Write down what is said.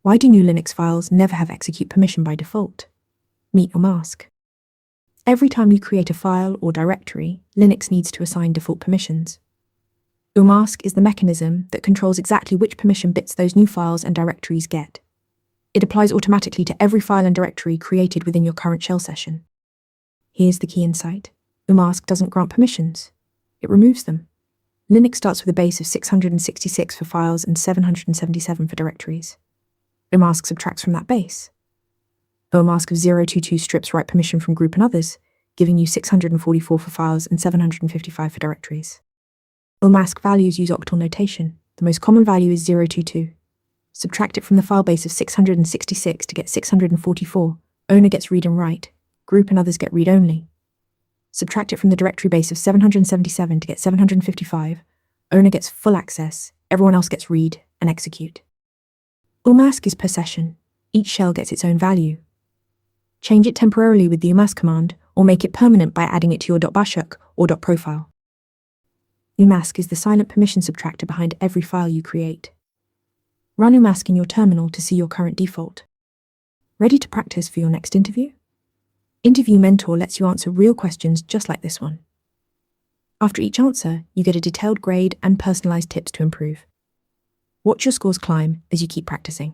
Why do new Linux files never have execute permission by default? Meet umask. Every time you create a file or directory, Linux needs to assign default permissions. Umask is the mechanism that controls exactly which permission bits those new files and directories get. It applies automatically to every file and directory created within your current shell session. Here's the key insight. Umask doesn't grant permissions. It removes them. Linux starts with a base of 666 for files and 777 for directories. Umask subtracts from that base. Umask of 022 strips write permission from group and others, giving you 644 for files and 755 for directories. Umask values use octal notation. The most common value is 022. Subtract it from the file base of 666 to get 644. Owner gets read and write. Group and others get read only. Subtract it from the directory base of 777 to get 755. Owner gets full access. Everyone else gets read and execute. Umask is per session. Each shell gets its own value. Change it temporarily with the umask command, or make it permanent by adding it to your .bashuk or .profile. Umask is the silent permission subtractor behind every file you create. Run umask in your terminal to see your current default. Ready to practice for your next interview? Interview Mentor lets you answer real questions just like this one. After each answer, you get a detailed grade and personalized tips to improve. Watch your scores climb as you keep practicing.